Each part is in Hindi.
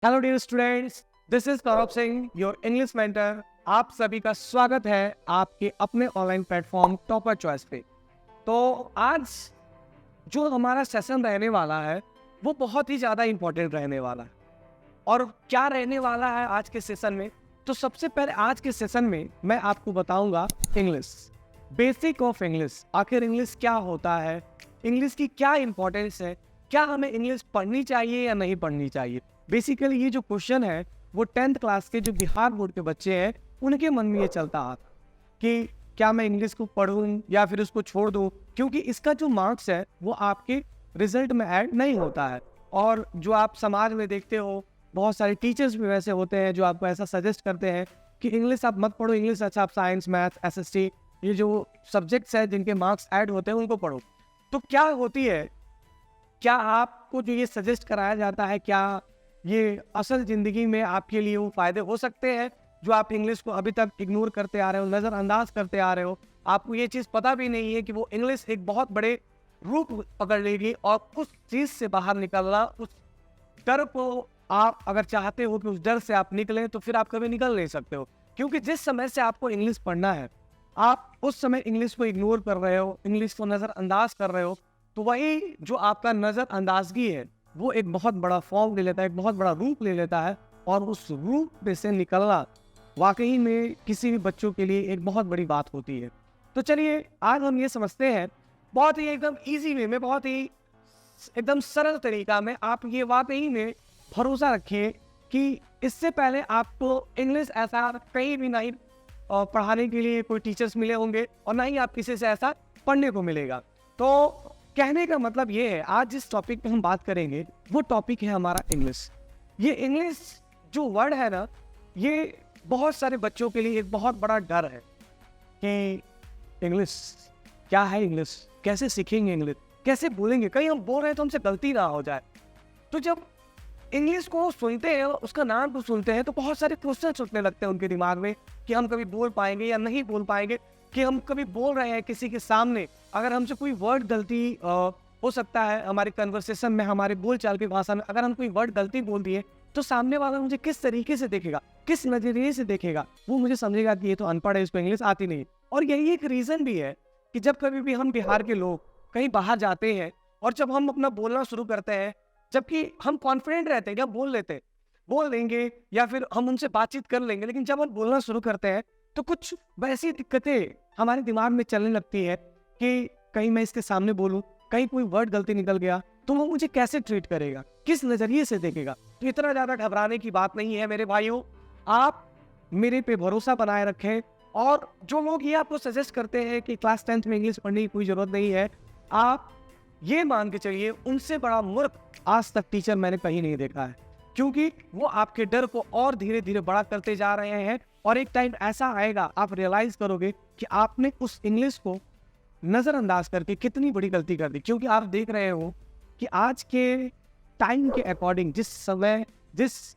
Hello dear students, this is Kaurav Singh, your English mentor. आप सभी का स्वागत है आपके अपने ऑनलाइन प्लेटफॉर्म टॉपर चॉइस पे। तो आज जो हमारा सेशन रहने वाला है वो बहुत ही ज़्यादा इम्पोर्टेंट रहने वाला है। और क्या रहने वाला है आज के सेशन में? तो सबसे पहले आज के सेशन में मैं आपको बताऊंगा इंग्लिश, बेसिक ऑफ इंग्लिश। आखिर इंग्लिश क्या होता है, इंग्लिश की क्या इंपॉर्टेंस है, क्या हमें इंग्लिश पढ़नी चाहिए या नहीं पढ़नी चाहिए। बेसिकली ये जो क्वेश्चन है वो 10th क्लास के जो बिहार बोर्ड के बच्चे हैं उनके मन में ये चलता आता कि क्या मैं इंग्लिश को पढ़ूं या फिर उसको छोड़ दूं, क्योंकि इसका जो मार्क्स है वो आपके रिजल्ट में ऐड नहीं होता है। और जो आप समाज में देखते हो, बहुत सारे टीचर्स भी वैसे होते हैं जो आपको ऐसा सजेस्ट करते हैं कि इंग्लिश आप मत पढ़ो, इंग्लिश अच्छा आप साइंस, मैथ, एसएसटी, ये जो सब्जेक्ट्स हैं जिनके मार्क्स ऐड होते हैं उनको पढ़ो। तो क्या होती है, क्या आपको जो ये सजेस्ट कराया जाता है, क्या ये असल ज़िंदगी में आपके लिए वो फ़ायदे हो सकते हैं जो आप इंग्लिश को अभी तक इग्नोर करते आ रहे हो, नज़रअंदाज करते आ रहे हो। आपको ये चीज़ पता भी नहीं है कि वो इंग्लिश एक बहुत बड़े रूप पकड़ लेगी और उस चीज़ से बाहर निकलना, उस डर को आप अगर चाहते हो कि उस डर से आप निकलें तो फिर आप कभी निकल नहीं सकते हो। क्योंकि जिस समय से आपको इंग्लिश पढ़ना है आप उस समय इंग्लिश को इग्नोर कर रहे हो, इंग्लिश को नज़रअंदाज कर रहे हो, तो वही जो आपका नज़रअंदाजगी है वो एक बहुत बड़ा फॉर्म ले लेता है, एक बहुत बड़ा रूप ले लेता है। और उस रूप में से निकलना वाकई में किसी भी बच्चों के लिए एक बहुत बड़ी बात होती है। तो चलिए आज हम ये समझते हैं बहुत ही एकदम इजी वे में, बहुत ही एकदम सरल तरीका में। आप ये वाकई में भरोसा रखिए कि इससे पहले आपको इंग्लिश ऐसा कहीं भी नहीं पढ़ाने के लिए कोई टीचर्स मिले होंगे और ना ही आप किसी से ऐसा पढ़ने को मिलेगा। तो कहने का मतलब ये है, आज जिस टॉपिक पे हम बात करेंगे वो टॉपिक है हमारा इंग्लिश। ये इंग्लिश जो वर्ड है ना, ये बहुत सारे बच्चों के लिए एक बहुत बड़ा डर है कि इंग्लिश क्या है, इंग्लिश कैसे सीखेंगे, इंग्लिश कैसे बोलेंगे, कहीं हम बोल रहे हैं तो हमसे गलती ना हो जाए। तो जब इंग्लिश को सुनते हैं, उसका नाम को सुनते हैं, तो बहुत सारे क्वेश्चन उठने लगते हैं उनके दिमाग में कि हम कभी बोल पाएंगे या नहीं बोल पाएंगे, कि हम कभी बोल रहे हैं किसी के सामने, अगर हमसे कोई वर्ड गलती हो सकता है हमारे कन्वर्सेशन में, हमारे बोलचाल की भाषा में अगर हम कोई वर्ड गलती बोल दिए तो सामने वाला मुझे किस तरीके से देखेगा, किस नजरिए से देखेगा। वो मुझे समझेगा कि ये तो अनपढ़ है, इसको इंग्लिश आती नहीं। और यही एक रीज़न भी है कि जब कभी भी हम बिहार के लोग कहीं बाहर जाते हैं और जब हम अपना बोलना शुरू करते हैं, जबकि हम कॉन्फिडेंट रहते हैं कि हम बोल लेंगे या फिर हम उनसे बातचीत कर लेंगे, लेकिन जब हम बोलना शुरू करते हैं तो कुछ वैसी दिक्कतें हमारे दिमाग में चलने लगती है कि कहीं मैं इसके सामने बोलूं, कहीं कोई वर्ड गलती निकल गया तो वो मुझे कैसे ट्रीट करेगा, किस नज़रिए से देखेगा। तो इतना ज़्यादा घबराने की बात नहीं है मेरे भाइयों, आप मेरे पे भरोसा बनाए रखें। और जो लोग ये आपको सजेस्ट करते हैं कि क्लास 10th में इंग्लिश पढ़ने की कोई ज़रूरत नहीं है, आप ये मान के चलिए उनसे बड़ा मूर्ख आज तक टीचर मैंने कहीं नहीं देखा है। क्योंकि वो आपके डर को और धीरे धीरे बड़ा करते जा रहे हैं और एक टाइम ऐसा आएगा आप रियलाइज करोगे कि आपने उस इंग्लिश को नज़रअंदाज करके कितनी बड़ी गलती कर दी। क्योंकि आप देख रहे हो कि आज के टाइम के अकॉर्डिंग जिस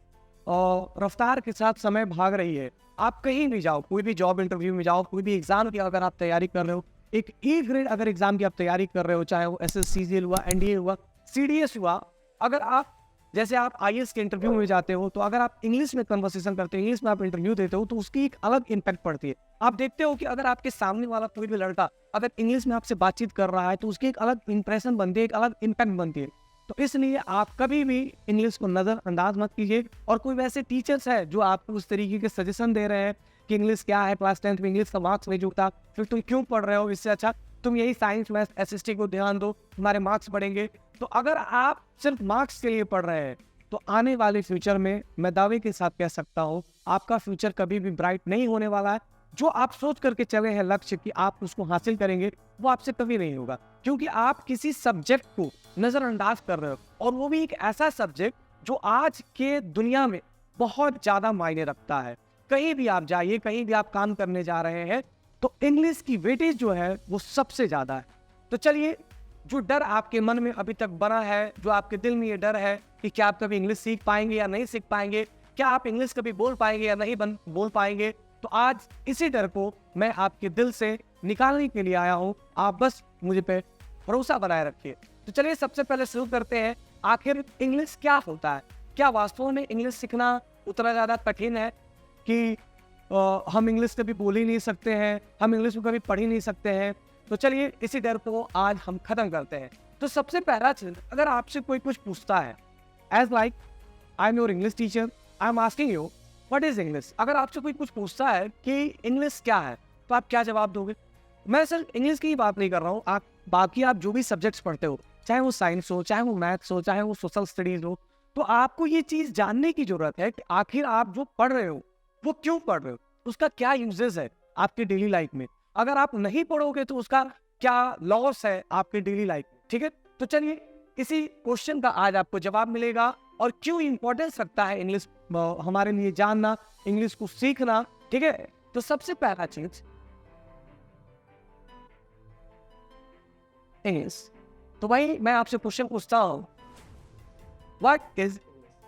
रफ्तार के साथ समय भाग रही है, आप कहीं भी जाओ, कोई भी जॉब इंटरव्यू में जाओ, कोई भी एग्जाम की अगर आप तैयारी कर रहे हो, एक ए ग्रेड अगर एग्जाम की आप तैयारी कर रहे हो, चाहे वो SSCGL हुआ, NDA हुआ, CDS हुआ, अगर आप जैसे आप IAS के इंटरव्यू में जाते हो तो अगर आप इंग्लिश में कन्वर्सेशन करते हो, इंग्लिश में आप इंटरव्यू देते हो तो उसकी एक अलग इम्पैक्ट पड़ती है। आप देखते हो कि अगर आपके सामने वाला कोई भी लड़का अगर इंग्लिश में आपसे बातचीत कर रहा है तो उसकी एक अलग इंप्रेशन बनती है, एक अलग इम्पैक्ट बनती है। तो इसलिए आप कभी भी इंग्लिश को नज़रअंदाज मत कीजिए। और कोई वैसे टीचर्स है जो आपको उस तरीके के सजेशन दे रहे हैं कि इंग्लिश क्या है, क्लास 10th में इंग्लिश का मार्क्स नहीं जुड़ता, फिर तुम क्यों पढ़ रहे हो, इससे अच्छा तुम यही साइंस, मैथ, SST को ध्यान दो, तुम्हारे मार्क्स बढ़ेंगे। तो अगर आप सिर्फ मार्क्स के लिए पढ़ रहे हैं तो आने वाले फ्यूचर में मैं दावे के साथ कह सकता हूँ आपका फ्यूचर कभी भी ब्राइट नहीं होने वाला है। जो आप सोच करके चले हैं लक्ष्य कि आप उसको हासिल करेंगे, वो आपसे कभी नहीं होगा, क्योंकि आप किसी सब्जेक्ट को नज़रअंदाज कर रहे हो, और वो भी एक ऐसा सब्जेक्ट जो आज के दुनिया में बहुत ज़्यादा मायने रखता है। कहीं भी आप जाइए, कहीं भी आप काम करने जा रहे हैं तो इंग्लिश की वेटेज जो है वो सबसे ज़्यादा है। तो चलिए, जो डर आपके मन में अभी तक बना है, जो आपके दिल में ये डर है कि क्या आप कभी इंग्लिश सीख पाएंगे या नहीं सीख पाएंगे, क्या आप इंग्लिश कभी बोल पाएंगे या नहीं बोल पाएंगे, तो आज इसी डर को मैं आपके दिल से निकालने के लिए आया हूँ। आप बस मुझे पे भरोसा बनाए रखिए। तो चलिए सबसे पहले शुरू करते हैं, आखिर इंग्लिश क्या होता है। क्या वास्तव में इंग्लिश सीखना उतना ज़्यादा कठिन है कि हम इंग्लिश कभी बोल ही नहीं सकते हैं, हम इंग्लिश में कभी पढ़ ही नहीं सकते हैं? तो चलिए इसी डर को आज हम खत्म करते हैं। तो सबसे पहला चीज, अगर आपसे कोई कुछ पूछता है, as like I am your English teacher, I am asking you what is English. अगर आपसे कोई कुछ पूछता है कि इंग्लिश क्या है, तो आप क्या जवाब दोगे? मैं सिर्फ इंग्लिश की ही बात नहीं कर रहा हूँ, आप बाकी आप जो भी सब्जेक्ट्स पढ़ते हो, चाहे वो साइंस हो, चाहे वो मैथ्स हो, चाहे वो सोशल स्टडीज हो, तो आपको ये चीज जानने की जरूरत है कि आखिर आप जो पढ़ रहे हो वो क्यों पढ़ रहे हो, उसका क्या यूजेस है आपके डेली लाइफ में। अगर आप नहीं पढ़ोगे तो उसका क्या लॉस है आपके डेली लाइफ में। ठीक है, तो चलिए इसी क्वेश्चन का आज आपको जवाब मिलेगा और क्यों इंपॉर्टेंस रखता है इंग्लिश हमारे लिए जानना, इंग्लिश को सीखना। ठीक है, तो सबसे पहला चीज इंग्लिश। तो भाई मैं आपसे क्वेश्चन पूछता हूँ, व्हाट इज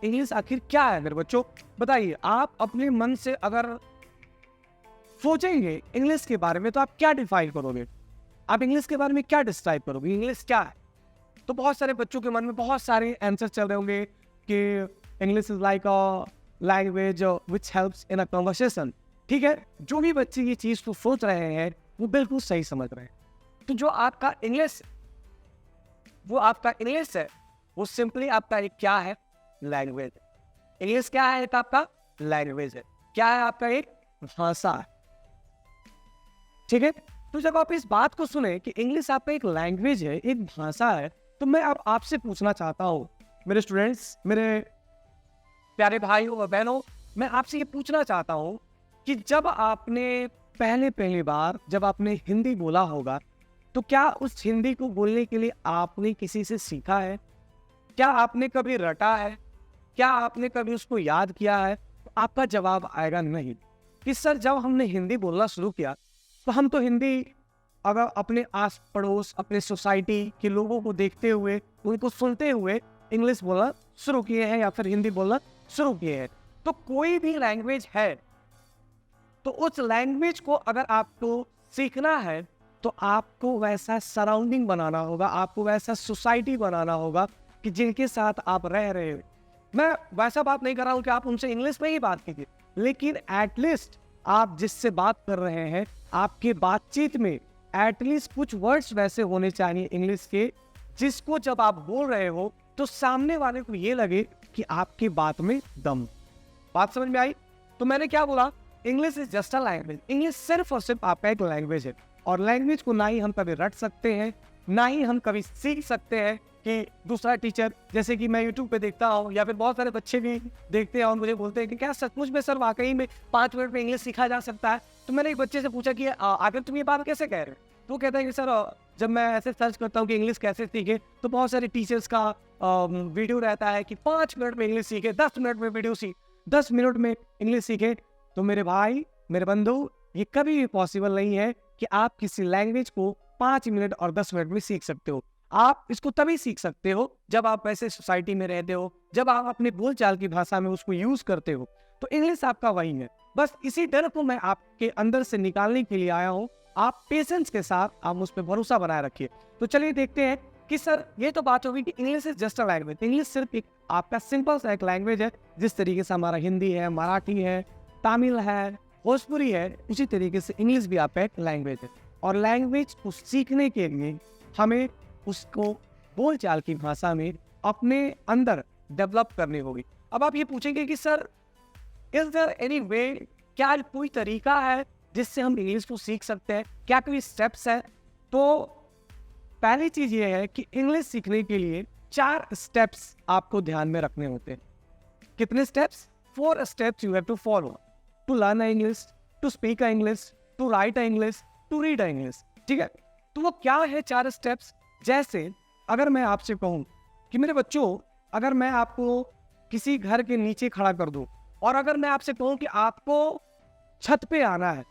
इंग्लिश? आखिर क्या है मेरे बच्चों, बताइए। आप अपने मन से अगर सोचेंगे इंग्लिश के बारे में तो आप क्या डिफाइन करोगे, आप इंग्लिश के बारे में क्या डिस्क्राइब करोगे, इंग्लिश क्या है? तो बहुत सारे बच्चों के मन में बहुत सारे आंसर चल रहे होंगे कि English is like a language which helps in a conversation. ठीक है, जो भी बच्चे ये चीज़ को सोच रहे हैं वो बिल्कुल सही समझ रहे हैं। तो जो आपका इंग्लिश, वो आपका इंग्लिश है, वो सिंपली आपका एक क्या है, लैंग्वेज। इंग्लिश क्या है? एक आपका लैंग्वेज है। क्या है? आपका एक भाषा है। ठीक है, तो जब आप इस बात को सुने कि इंग्लिश आपका एक लैंग्वेज है, एक भाषा है, तो मैं अब आपसे पूछना चाहता हूँ मेरे स्टूडेंट्स, मेरे प्यारे भाइयों और बहनों, मैं आपसे ये पूछना चाहता हूँ कि जब आपने पहली बार जब आपने हिंदी बोला होगा, तो क्या उस हिंदी को बोलने के लिए आपने किसी से सीखा है? क्या आपने कभी रटा है? क्या आपने कभी उसको याद किया है? तो आपका जवाब आएगा नहीं। कि सर जब हमने हिंदी बोलना शुरू किया तो हम तो हिंदी अगर अपने आस पड़ोस, अपने सोसाइटी के लोगों को देखते हुए, उनको सुनते हुए इंग्लिश बोलना शुरू किए हैं या फिर हिंदी बोलना शुरू किए हैं। तो कोई भी लैंग्वेज है, तो उस लैंग्वेज को अगर आपको सीखना है तो आपको वैसा सराउंडिंग बनाना होगा, आपको वैसा सोसाइटी बनाना होगा कि जिनके साथ आप रह रहे हो। मैं वैसा बात नहीं कर रहा हूँ कि आप उनसे इंग्लिश में ही बात कीजिए, लेकिन एटलीस्ट आप जिससे बात कर रहे हैं, आपके बातचीत में एटलीस्ट कुछ वर्ड्स वैसे होने चाहिए इंग्लिश के, जिसको जब आप बोल रहे हो तो सामने वाले को ये लगे कि आपकी बात में दम। बात समझ में आई? तो मैंने क्या बोला, English is just a language. English सिर्फ और सिर्फ आपका एक लैंग्वेज है, और लैंग्वेज को ना ही हम कभी रट सकते हैं, ना ही हम कभी सीख सकते हैं कि दूसरा टीचर, जैसे कि मैं यूट्यूब पे देखता हूँ या फिर बहुत सारे बच्चे भी देखते हैं और मुझे बोलते हैं कि क्या सचमुच में सर वाकई में 5 मिनट में इंग्लिश सीखा जा सकता है? तो मैंने एक बच्चे से पूछा कि आखिर तुम ये बात कैसे कह रहे हो? तो वो कहता है कि सर जब मैं ऐसे सर्च करता हूँ कि इंग्लिश कैसे सीखे, तो बहुत सारे टीचर्स का वीडियो रहता है कि 5 मिनट में इंग्लिश सीखे, 10 मिनट में वीडियो 10 मिनट में इंग्लिश सीखे। तो मेरे भाई, मेरे बंधु, ये कभी भी पॉसिबल नहीं है कि आप किसी लैंग्वेज को 5 मिनट और 10 मिनट में सीख सकते हो। आप इसको तभी सीख सकते हो जब आप ऐसे सोसाइटी में रहते हो, जब आप अपने बोलचाल की भाषा में उसको यूज करते हो। तो इंग्लिश आपका वही है। बस इसी डर को मैं आपके अंदर से निकालने के लिए आया हूँ। आप पेशेंस के साथ आप उस पर भरोसा बनाए रखिए। तो चलिए देखते हैं कि सर ये तो बात होगी कि English is just a language. English सिर्फ एक आपका सिंपल सा एक लैंग्वेज है, जिस तरीके से हमारा हिंदी है, मराठी है, तमिल है, भोजपुरी है, उसी तरीके से इंग्लिश भी आपका एक लैंग्वेज है। और लैंग्वेज को सीखने के लिए हमें उसको बोलचाल की भाषा में अपने अंदर डेवलप करनी होगी। अब आप ये पूछेंगे कि sir is there any way, क्या कोई तरीका है जिससे हम इंग्लिश को सीख सकते हैं? क्या कोई स्टेप्स है? तो पहली चीज ये है कि इंग्लिश सीखने के लिए 4 स्टेप्स आपको ध्यान में रखने होते हैं। कितने steps? 4 steps you have to follow to learn English, to speak English, to write English, to read English. ठीक है, तो वो क्या है 4 स्टेप्स? जैसे अगर मैं आपसे कहूं कि मेरे बच्चों, अगर मैं आपको किसी घर के नीचे खड़ा कर दूं और अगर मैं आपसे कहूं कि आपको छत पे आना है,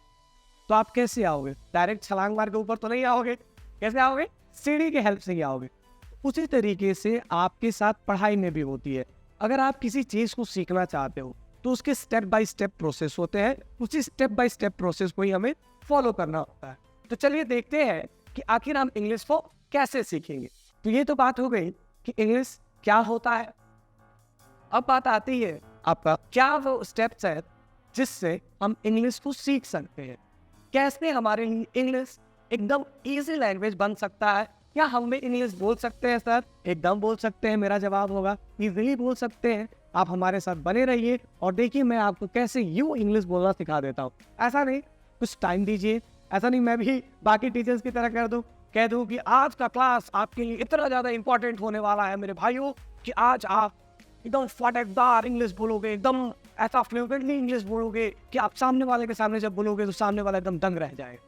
तो आप कैसे आओगे? डायरेक्ट छलांग मार के ऊपर तो नहीं आओगे। कैसे आओगे? सीढ़ी के हेल्प से ही आओगे। उसी तरीके से आपके साथ पढ़ाई में भी होती है। अगर आप किसी चीज को सीखना चाहते हो तो उसके स्टेप बाय स्टेप प्रोसेस होते हैं, उसी स्टेप बाय स्टेप प्रोसेस को ही हमें फॉलो करना होता है। तो चलिए देखते हैं कि आखिर हम इंग्लिश को कैसे सीखेंगे। तो ये तो बात हो गई कि इंग्लिश क्या होता है। अब बात आती है आपका क्या वो स्टेप्स है जिससे हम इंग्लिश को सीख सकते हैं, कैसे हमारे लिए इंग्लिश एकदम इजी लैंग्वेज बन सकता है। क्या हम भी इंग्लिश बोल सकते हैं सर? एकदम बोल सकते हैं, मेरा जवाब होगा इजीली बोल सकते हैं। आप हमारे साथ बने रहिए और देखिए मैं आपको कैसे यूं इंग्लिश बोलना सिखा देता हूँ। ऐसा नहीं, कुछ टाइम दीजिए। ऐसा नहीं मैं भी बाकी टीचर्स की तरह कह दूं कि आज का क्लास आपके लिए इतना ज़्यादा इंपॉर्टेंट होने वाला है मेरे भाइयों कि आज आप एकदम फटकदार इंग्लिश बोलोगे, एकदम ऐसा फ्लुएंटली इंग्लिश बोलोगे कि आप सामने वाले के सामने जब बोलोगे तो सामने वाला एकदम दंग रह जाए।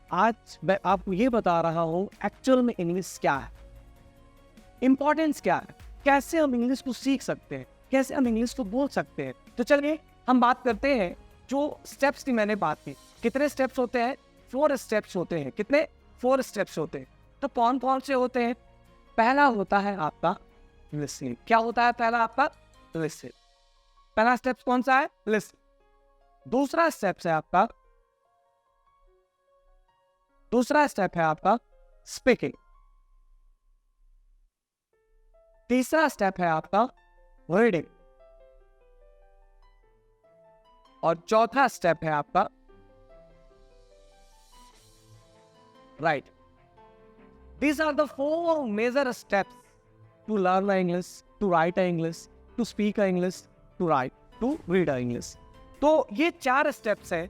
आज मैं आपको ये बता रहा हूँ एक्चुअल में इंग्लिश क्या है, इंपॉर्टेंस क्या है, कैसे हम इंग्लिश को सीख सकते हैं, कैसे हम इंग्लिश को बोल सकते हैं। तो चलिए हम बात करते हैं जो स्टेप्स की मैंने बात की। कितने स्टेप्स होते हैं? 4 स्टेप्स होते हैं। कितने? 4 स्टेप्स होते हैं। तो कौन कौन से होते हैं? पहला होता है आपका लिसनिंग। क्या होता है पहला? आपका लिसन। पहला स्टेप कौन सा है? लिसन। दूसरा स्टेप है आपका स्पीकिंग। तीसरा स्टेप है आपका रीडिंग और चौथा स्टेप है आपका right. These are the 4 major steps to learn English, to write English, to speak English, to write, to read English. तो ये 4 स्टेप्स हैं।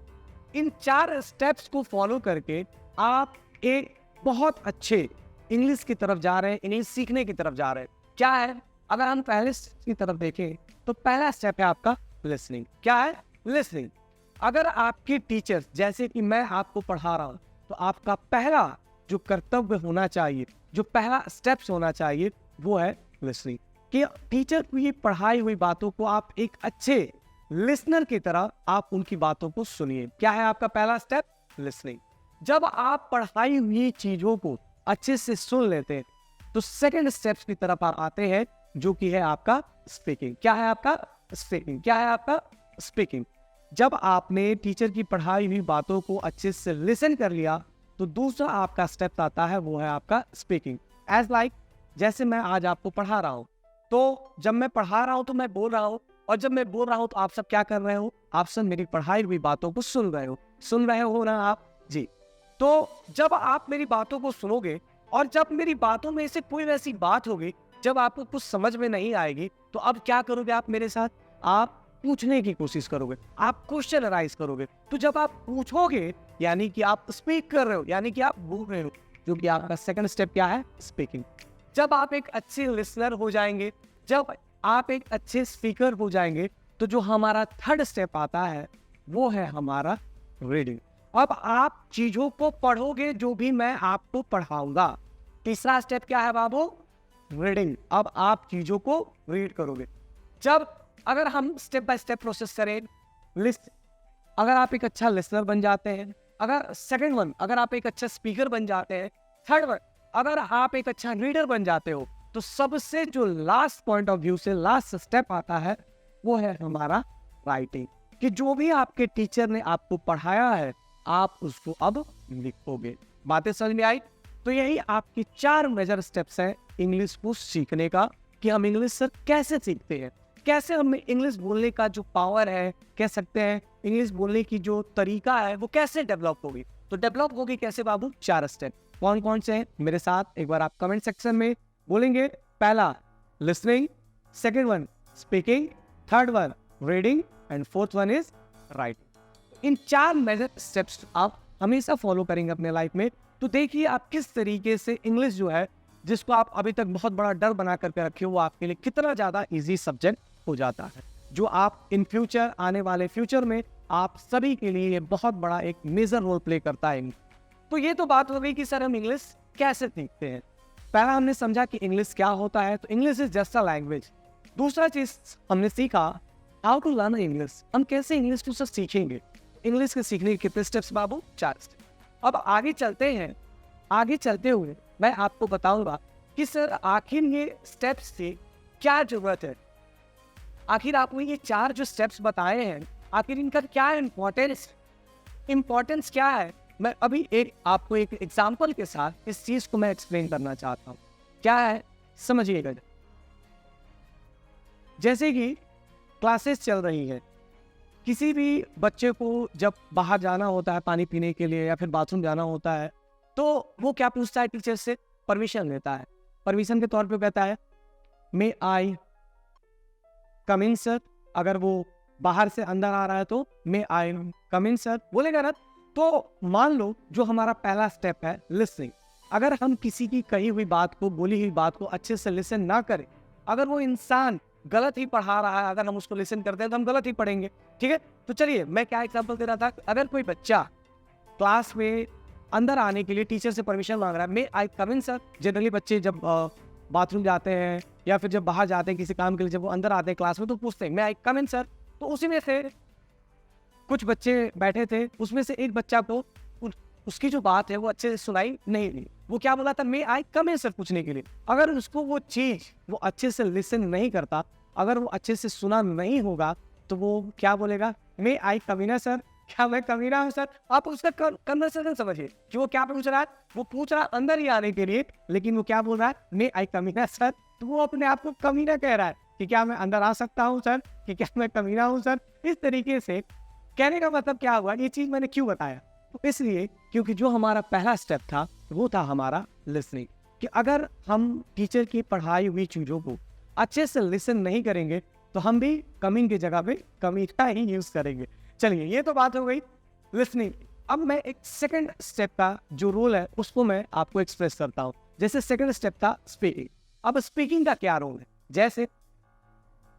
इन 4 स्टेप्स को फॉलो करके आप एक बहुत अच्छे इंग्लिश की तरफ जा रहे हैं, इंग्लिश सीखने की तरफ जा रहे हैं। क्या है? अगर हम पहले की तरफ देखें तो पहला स्टेप है आपका लिसनिंग। क्या है? लिसनिंग। अगर आपके टीचर्स, जैसे कि मैं आपको पढ़ा रहा हूँ, तो आपका पहला जो कर्तव्य होना चाहिए, जो पहला स्टेप्स होना चाहिए, वो है लिसनिंग। कि टीचर की पढ़ाई हुई बातों को आप एक अच्छे लिसनर की तरह आप उनकी बातों को सुनिए। क्या है आपका पहला स्टेप? लिसनिंग। जब आप पढ़ाई हुई चीजों को अच्छे से सुन लेते हैं तो सेकंड स्टेप्स की तरफ आप आते हैं, जो कि है आपका स्पीकिंग। क्या है आपका? स्पीकिंग। क्या है आपका? स्पीकिंग। जब आपने टीचर की पढ़ाई हुई बातों को अच्छे से लिसन कर लिया तो दूसरा आपका स्टेप आता है, वो है आपका स्पीकिंग। एज लाइक जैसे मैं आज आपको पढ़ा रहा हूँ, तो जब मैं पढ़ा रहा हूँ तो मैं बोल रहा हूँ, और जब मैं बोल रहा हूँ तो आप सब क्या कर रहे हो? आप सब मेरी पढ़ाई हुई बातों को सुन रहे हो ना आप जी। तो जब आप मेरी बातों को सुनोगे और जब मेरी बातों में से कोई वैसी बात होगी जब आपको कुछ समझ में नहीं आएगी, तो अब क्या करोगे आप मेरे साथ? आप पूछने की कोशिश करोगे, आप क्वेश्चन अराइज करोगे। तो जब आप पूछोगे यानी कि आप स्पीक कर रहे हो, यानी कि आप बोल रहे हो, जो कि आपका सेकंड स्टेप क्या है? स्पीकिंग। जब आप एक अच्छे लिसनर हो जाएंगे, जब आप एक अच्छे स्पीकर हो जाएंगे, तो जो हमारा थर्ड स्टेप आता है वो है हमारा रीडिंग। अब आप चीजों को पढ़ोगे जो भी मैं आपको पढ़ाऊंगा। तीसरा स्टेप क्या है बाबू? रीडिंग। अब आप चीजों को रीड करोगे। जब अगर हम स्टेप बाय स्टेप प्रोसेस करें, लिस्ट, अगर आप एक अच्छा लिसनर बन जाते हैं, अगर सेकंड वन अगर आप एक अच्छा स्पीकर बन जाते हैं, थर्ड वन अगर आप एक अच्छा रीडर बन जाते हो, तो सबसे जो लास्ट पॉइंट ऑफ व्यू से लास्ट स्टेप आता है वो है हमारा राइटिंग। कि जो भी आपके टीचर ने आपको पढ़ाया है आप उसको अब लिखोगे। बातें समझ में आई? तो यही आपके 4 मेजर स्टेप्स हैं इंग्लिश को सीखने का, कि हम इंग्लिश सर कैसे सीखते हैं, कैसे हमें इंग्लिश बोलने का जो पावर है, कह सकते हैं इंग्लिश बोलने की जो तरीका है वो कैसे डेवलप होगी। तो डेवलप होगी कैसे बाबू? 4 स्टेप। कौन कौन से हैं मेरे साथ एक बार आप कमेंट सेक्शन में बोलेंगे। पहला listening, second one speaking, third one reading and fourth one is writing. इन 4 मेजर स्टेप्स आप हमेशा फॉलो करेंगे अपने लाइफ में, तो देखिए आप किस तरीके से इंग्लिश जो है, जिसको आप अभी तक बहुत बड़ा डर बना करके रखे हो, वो आपके लिए कितना ज़्यादा इजी सब्जेक्ट हो जाता है, जो आप इन फ्यूचर, आने वाले फ्यूचर में आप सभी के लिए ये बहुत बड़ा एक मेजर रोल प्ले करता है। तो ये तो बात हो गई कि सर हम इंग्लिश कैसे सीखते हैं। पहला हमने समझा कि इंग्लिश क्या होता है, तो English is just a language. दूसरा चीज हमने सीखा हाउ टू लर्न इंग्लिश, हम कैसे इंग्लिश को सर सीखेंगे। इंग्लिश के सीखने के कितने स्टेप्स बाबू? 4 स्टेप। अब आगे चलते हैं, आगे चलते हुए मैं आपको बताऊंगा कि सर आखिर ये स्टेप्स से क्या जरूरत है, आखिर आपको ये 4 जो स्टेप्स बताए हैं आखिर इनका क्या इम्पोर्टेंस क्या है। मैं अभी आपको एक एग्जाम्पल के साथ इस चीज को मैं एक्सप्लेन करना चाहता हूँ। क्या है समझिएगा। जैसे कि क्लासेस चल रही हैं, किसी भी बच्चे को जब बाहर जाना होता है पानी पीने के लिए या फिर बाथरूम जाना होता है, तो वो क्या पूछता है टीचर से? परमिशन लेता है। परमिशन के तौर पे कहता है मे आई कम इन सर। अगर वो बाहर से अंदर आ रहा है तो मे आई कम इन सर बोलेगा ना। तो मान लो जो हमारा पहला स्टेप है लिसनिंग, अगर हम किसी की कही हुई बात को, बोली हुई बात को अच्छे से लिसन ना करें, अगर वो इंसान गलत ही पढ़ा रहा है, अगर हम उसको लिसन करते हैं तो हम गलत ही पढ़ेंगे। ठीक है, तो चलिए मैं क्या एग्जांपल दे रहा था, अगर कोई बच्चा क्लास में अंदर आने के लिए टीचर से परमिशन मांग रहा है, मे आई कम इन सर। जनरली बच्चे जब बाथरूम जाते हैं या फिर जब बाहर जाते हैं किसी काम के लिए, जब वो अंदर आते हैं क्लास में तो पूछते हैं मे आई कम इन सर। तो उसी में से कुछ बच्चे बैठे थे, उसमें से एक बच्चा को उसकी जो बात है वो अच्छे से सुनाई नहीं दी। वो क्या बोला था? मे आई कम इन सर पूछने के लिए। अगर उसको वो चीज वो अच्छे से लिसन नहीं करता, अगर वो अच्छे से सुना नहीं होगा, तो वो क्या बोलेगा? मे आई कमीना सर। क्या मैं कमीना हूँ सर? आप उसका कन्वर्सेशन समझिए कि वो क्या पूछ रहा है। वो पूछ रहा है अंदर ही आने के लिए, लेकिन वो क्या बोल रहा है? मे आई कमीना सर। तो वो अपने आप को कमीना कह रहा है कि क्या मैं अंदर आ सकता हूँ सर, कि क्या मैं कमीना हूँ सर। इस तरीके से कहने का मतलब क्या हुआ, ये चीज मैंने क्यों बताया? तो इसलिए क्योंकि जो हमारा पहला स्टेप था वो था हमारा लिसनिंग, कि अगर हम टीचर की पढ़ाई हुई चीजों को अच्छे से लिसन नहीं करेंगे तो हम भी कमिंग की जगह पे कमीना ही यूज करेंगे। चलिए, ये तो बात हो गई लिसनिंग। अब मैं एक सेकंड स्टेप का जो रोल है उसको मैं आपको एक्सप्रेस करता हूँ। जैसे सेकंड स्टेप था स्पीकिंग। अब स्पीकिंग का क्या रोल है? जैसे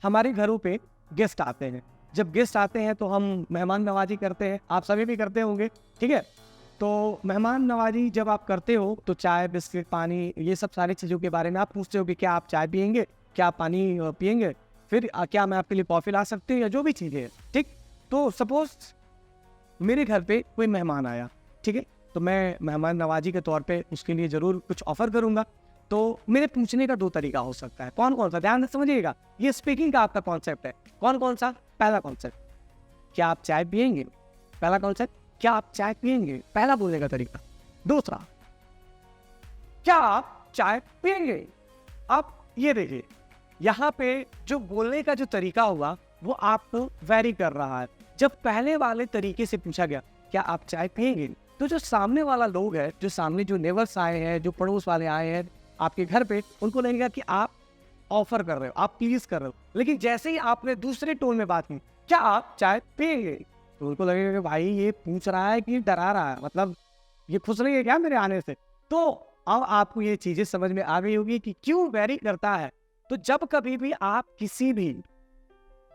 हमारे घरों पे गेस्ट आते हैं, जब गेस्ट आते हैं तो हम मेहमान नवाजी करते हैं, आप सभी भी करते होंगे। ठीक है, तो मेहमान नवाजी जब आप करते हो तो चाय, बिस्किट, पानी, ये सब सारी चीज़ों के बारे में आप पूछते हो कि क्या आप चाय पियेंगे, क्या आप पानी पियेंगे, फिर क्या मैं आपके लिए कॉफ़ी ला सकती हूँ, या जो भी चीज़ें हैं। ठीक, तो सपोज मेरे घर पे कोई मेहमान आया, ठीक है, तो मैं मेहमान नवाजी के तौर पे उसके लिए ज़रूर कुछ ऑफ़र करूँगा। तो मेरे पूछने का दो तरीका हो सकता है। कौन कौन सा? ध्यान से समझिएगा, ये स्पीकिंग का आपका कॉन्सेप्ट है। कौन कौन सा? पहला कॉन्सेप्ट, क्या आप चाय पियेंगे? पहला कॉन्सेप्ट, क्या आप चाय पियेंगे? पहला बोलने का तरीका। दूसरा, क्या आप चाय पियेंगे? आप ये देखिए, यहाँ पे जो बोलने का जो तरीका हुआ वो आपको वेरी कर रहा है। जब पहले वाले तरीके से पूछा गया क्या आप चाय पियेंगे, तो जो सामने वाला लोग है, जो सामने जो नेबर्स आए हैं, जो पड़ोस वाले आए हैं आपके घर पे, उनको लगेगा कि आप ऑफर कर रहे हो, आप प्लीज कर रहे हो। लेकिन जैसे ही आपने दूसरे टोन में बात की, क्या आप चाय पियेंगे, तो उनको लगेगा कि भाई ये पूछ रहा है कि डरा रहा है, मतलब ये खुश नहीं है क्या मेरे आने से। तो अब आपको ये चीजें समझ में आ गई होगी कि क्यों वेरी करता है। तो जब कभी भी आप किसी भी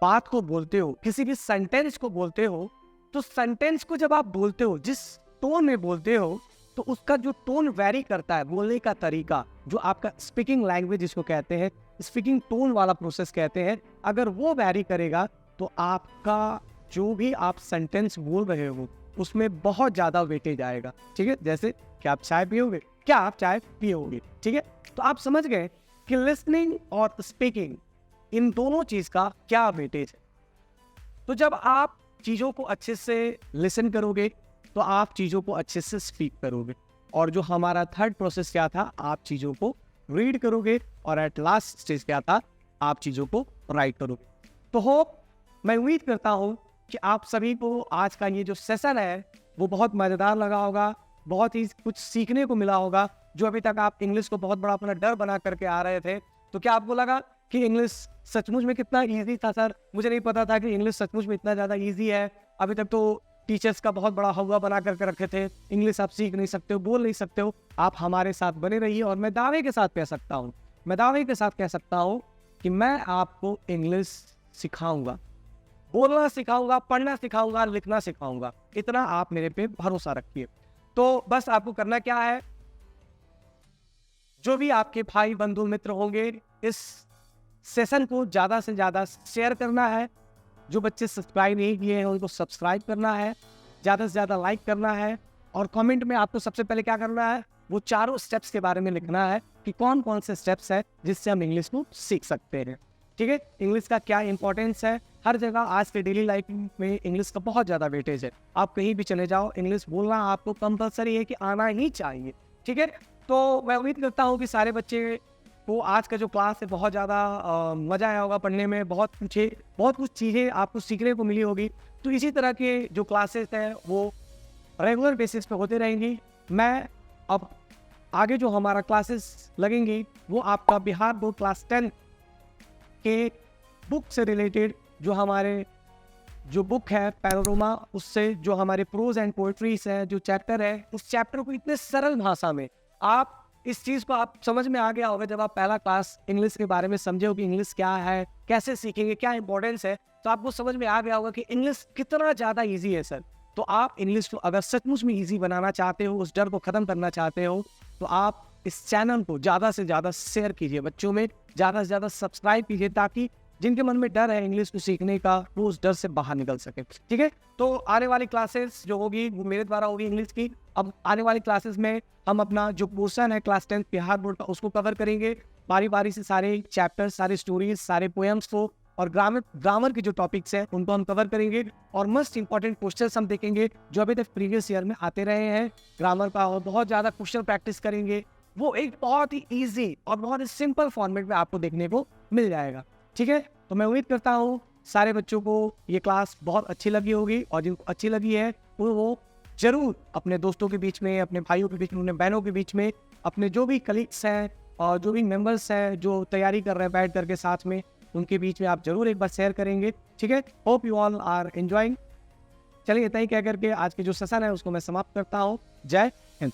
बात को बोलते हो, किसी भी सेंटेंस को बोलते हो, तो सेंटेंस को जब आप बोलते हो, जिस टोन में बोलते हो, तो उसका जो टोन वेरी करता है, बोलने का तरीका, जो आपका स्पीकिंग लैंग्वेज जिसको कहते हैं, स्पीकिंग टोन वाला प्रोसेस कहते हैं, अगर वो वेरी करेगा तो आपका जो भी आप सेंटेंस बोल रहे हो उसमें बहुत ज्यादा वेटेज आएगा। ठीक है, जैसे क्या आप चाय पियोगे, क्या आप चाय पियोगे। ठीक है, तो आप समझ गए कि लिसनिंग और स्पीकिंग, इन दोनों चीज का क्या वेटेज है। तो जब आप चीजों को अच्छे से लिसन करोगे तो आप चीजों को अच्छे से स्पीक करोगे। और जो हमारा थर्ड प्रोसेस क्या था, आप चीजों को रीड करोगे, और एट लास्ट स्टेज क्या था, आप चीजों को राइट करोगे। तो होप, मैं उम्मीद करता हूं कि आप सभी को आज का ये जो सेशन है वो बहुत मजेदार लगा होगा, बहुत ही कुछ सीखने को मिला होगा। जो अभी तक आप इंग्लिश को बहुत बड़ा अपना डर बना करके आ रहे थे, तो क्या आपको लगा कि इंग्लिश सचमुच में कितना इजी था? सर, मुझे नहीं पता था कि इंग्लिश सचमुच में इतना ज़्यादा इजी है। अभी तक तो टीचर्स का बहुत बड़ा हवा बना करके रखे थे, इंग्लिश आप सीख नहीं सकते हो, बोल नहीं सकते हो। आप हमारे साथ बने रहिए, और मैं दावे के साथ कह सकता हूँ, कि मैं आपको इंग्लिश सिखाऊंगा, बोलना सिखाऊंगा, पढ़ना सिखाऊंगा, लिखना सिखाऊंगा। इतना आप मेरे पे भरोसा रखिए। तो बस आपको करना क्या है, जो भी आपके भाई बंधु मित्र होंगे, इस सेशन को ज़्यादा से ज़्यादा शेयर करना है। जो बच्चे सब्सक्राइब नहीं किए हैं उनको सब्सक्राइब करना है, ज़्यादा से ज़्यादा लाइक करना है, और कमेंट में आपको सबसे पहले क्या करना है, वो चारों स्टेप्स के बारे में लिखना है कि कौन कौन से स्टेप्स है जिससे हम इंग्लिश को सीख सकते हैं। ठीक है, इंग्लिश का क्या इंपॉर्टेंस है। हर जगह आज के डेली लाइफ में इंग्लिश का बहुत ज़्यादा वेटेज है। आप कहीं भी चले जाओ, इंग्लिश बोलना आपको कंपलसरी है कि आना ही चाहिए। ठीक है, तो मैं उम्मीद करता हूँ कि सारे बच्चे तो आज का जो क्लास है बहुत ज़्यादा मज़ा आया होगा पढ़ने में, बहुत कुछ चीज़ें आपको सीखने को मिली होगी। तो इसी तरह के जो क्लासेस हैं वो रेगुलर बेसिस पे होते रहेंगी। मैं अब आगे जो हमारा क्लासेस लगेंगी वो आपका बिहार बोर्ड क्लास 10 के बुक से रिलेटेड जो बुक है पैनोरमा, उससे जो हमारे प्रोज एंड पोएट्रीज है, जो चैप्टर है, उस चैप्टर को इतने सरल भाषा में आप इस चीज़ को आप समझ में आ गया होगा जब आप पहला क्लास इंग्लिश के बारे में समझे हो कि इंग्लिश क्या है, कैसे सीखेंगे, क्या इंपॉर्टेंस है, तो आपको समझ में आ गया होगा कि इंग्लिश कितना ज़्यादा ईजी है सर। तो आप इंग्लिश को अगर सचमुच में ईजी बनाना चाहते हो, उस डर को ख़त्म करना चाहते हो, तो आप इस चैनल को ज़्यादा से ज़्यादा शेयर कीजिए बच्चों में, ज़्यादा से ज़्यादा सब्सक्राइब कीजिए, ताकि जिनके मन में डर है इंग्लिश को सीखने का वो उस डर से बाहर निकल सके। ठीक है, तो आने वाली क्लासेस जो होगी वो मेरे द्वारा होगी इंग्लिश की। अब आने वाली क्लासेस में हम अपना जो पोर्शन है क्लास 10 बिहार बोर्ड का उसको कवर करेंगे, बारी बारी से सारे चैप्टर्स, सारे स्टोरीज, सारे पोएम्स को, और ग्रामर के जो टॉपिक्स हैं उनको हम कवर करेंगे, और मोस्ट इंपॉर्टेंट क्वेश्चंस हम देखेंगे जो अभी तक प्रीवियस ईयर में आते रहे हैं ग्रामर का, और बहुत ज़्यादा क्वेश्चन प्रैक्टिस करेंगे। वो एक बहुत ही ईजी और बहुत ही सिंपल फॉर्मेट में आपको देखने को मिल जाएगा। ठीक है, तो मैं उम्मीद करता हूँ सारे बच्चों को ये क्लास बहुत अच्छी लगी होगी, और जिनको अच्छी लगी है वो जरूर अपने दोस्तों के बीच में, अपने भाइयों के बीच में, अपने बहनों के बीच में, अपने जो भी कलीग्स हैं और जो भी मेंबर्स हैं जो तैयारी कर रहे हैं बैठ करके साथ में, उनके बीच में आप जरूर एक बार शेयर करेंगे। ठीक है, hope you all are enjoying. चलिए इतना ही कह करके आज के जो सेशन है उसको मैं समाप्त करता हूँ। जय हिंद।